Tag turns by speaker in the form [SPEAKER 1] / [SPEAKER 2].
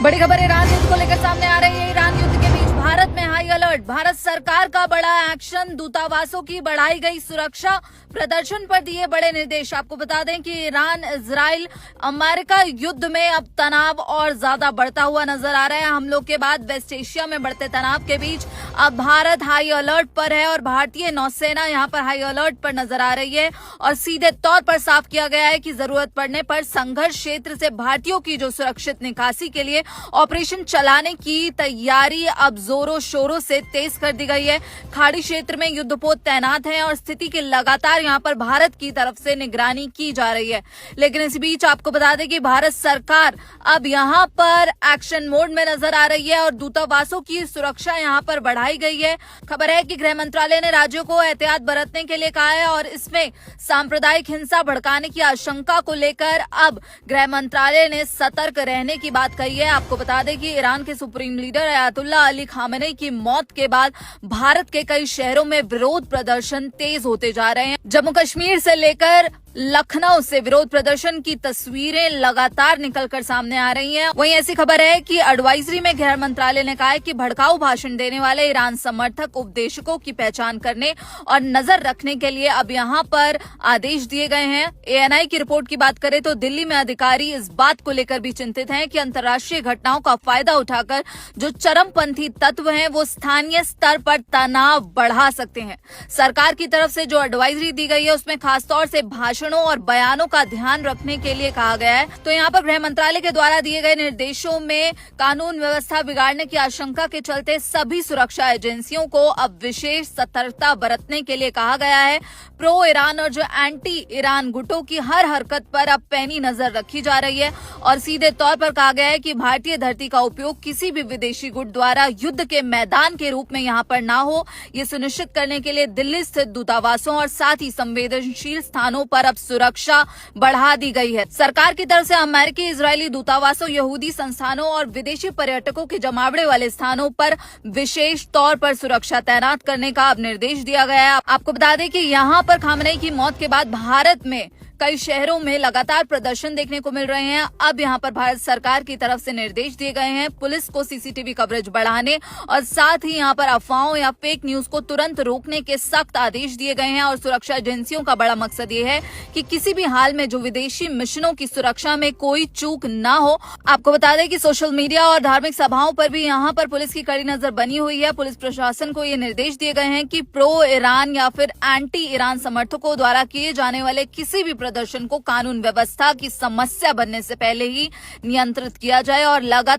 [SPEAKER 1] बड़ी खबर ईरान युद्ध को लेकर सामने आ रही है। ईरान युद्ध के बीच भारत में हाई अलर्ट। भारत सरकार का बड़ा एक्शन, दूतावासों की बढ़ाई गई सुरक्षा, प्रदर्शन पर दिए बड़े निर्देश। आपको बता दें कि ईरान इजराइल अमेरिका युद्ध में अब तनाव और ज्यादा बढ़ता हुआ नजर आ रहा है। हमलों के बाद वेस्ट एशिया में बढ़ते तनाव के बीच अब भारत हाई अलर्ट पर है और भारतीय नौसेना यहां पर हाई अलर्ट पर नजर आ रही है और सीधे तौर पर साफ किया गया है कि जरूरत पड़ने पर संघर्ष क्षेत्र से भारतीयों की जो सुरक्षित निकासी के लिए ऑपरेशन चलाने की तैयारी अब जोरों शोरों से तेज कर दी गई है। खाड़ी क्षेत्र में युद्धपोत तैनात हैं और स्थिति की लगातार यहां पर भारत की तरफ से निगरानी की जा रही है। लेकिन इस बीच आपको बता दें कि भारत सरकार अब यहां पर एक्शन मोड में नजर आ रही है और दूतावासों की सुरक्षा यहां पर बढ़ाई गई है। खबर है कि गृह मंत्रालय ने राज्यों को एहतियात बरतने के लिए कहा है और इसमें सांप्रदायिक हिंसा भड़काने की आशंका को लेकर अब गृह मंत्रालय ने सतर्क रहने की बात कही है। आपको बता दें कि ईरान के supreme leader Ayatollah Ali Khamenei की मौत के बाद भारत के कई शहरों में विरोध प्रदर्शन तेज होते जा रहे हैं। जम्मू कश्मीर से लेकर लखनऊ से विरोध प्रदर्शन की तस्वीरें लगातार निकलकर सामने आ रही हैं। वहीं ऐसी खबर है कि एडवाइजरी में गृह मंत्रालय ने कहा है कि भड़काऊ भाषण देने वाले ईरान समर्थक उपदेशकों की पहचान करने और नजर रखने के लिए अब यहां पर आदेश दिए गए हैं। एएनआई की रिपोर्ट की बात करें तो दिल्ली में अधिकारी इस बात को लेकर भी चिंतित हैं कि अंतर्राष्ट्रीय घटनाओं का फायदा उठाकर जो चरमपंथी तत्व हैं वो स्थानीय स्तर पर तनाव बढ़ा सकते हैं। सरकार की तरफ से जो एडवाइजरी दी गई है उसमें खासतौर से भाषणों और बयानों का ध्यान रखने के लिए कहा गया है। तो यहाँ पर गृह मंत्रालय के द्वारा दिए गए निर्देशों में कानून व्यवस्था बिगाड़ने की आशंका के चलते सभी सुरक्षा एजेंसियों को अब विशेष सतर्कता बरतने के लिए कहा गया है। प्रो ईरान और जो एंटी ईरान गुटों की हर हरकत पर अब पैनी नजर रखी जा रही है और सीधे तौर पर कहा गया है कि भारतीय धरती का उपयोग किसी भी विदेशी गुट द्वारा युद्ध के मैदान के रूप में यहाँ पर ना हो, ये सुनिश्चित करने के लिए दिल्ली स्थित दूतावासों और साथ ही संवेदनशील स्थानों पर अब सुरक्षा बढ़ा दी गई है। सरकार की तरफ से अमेरिकी इजरायली दूतावासों, यहूदी संस्थानों और विदेशी पर्यटकों के जमावड़े वाले स्थानों पर विशेष तौर पर सुरक्षा तैनात करने का अब निर्देश दिया गया है। आपको बता दें कि यहाँ पर खामेनी की मौत के बाद भारत में कई शहरों में लगातार प्रदर्शन देखने को मिल रहे हैं। अब यहां पर भारत सरकार की तरफ से निर्देश दिए गए हैं पुलिस को सीसीटीवी कवरेज बढ़ाने और साथ ही यहां पर अफवाहों या फेक न्यूज को तुरंत रोकने के सख्त आदेश दिए गए हैं और सुरक्षा एजेंसियों का बड़ा मकसद ये है कि किसी भी हाल में जो विदेशी मिशनों की सुरक्षा में कोई चूक ना हो। आपको बता दें कि सोशल मीडिया और धार्मिक सभाओं पर भी यहाँ पर पुलिस की कड़ी नजर बनी हुई है। पुलिस प्रशासन को ये निर्देश दिए गए हैं कि प्रो ईरान या फिर एंटी ईरान समर्थकों द्वारा किए जाने वाले किसी भी प्रदर्शन को कानून व्यवस्था की समस्या बनने से पहले ही नियंत्रित किया जाए और लगातार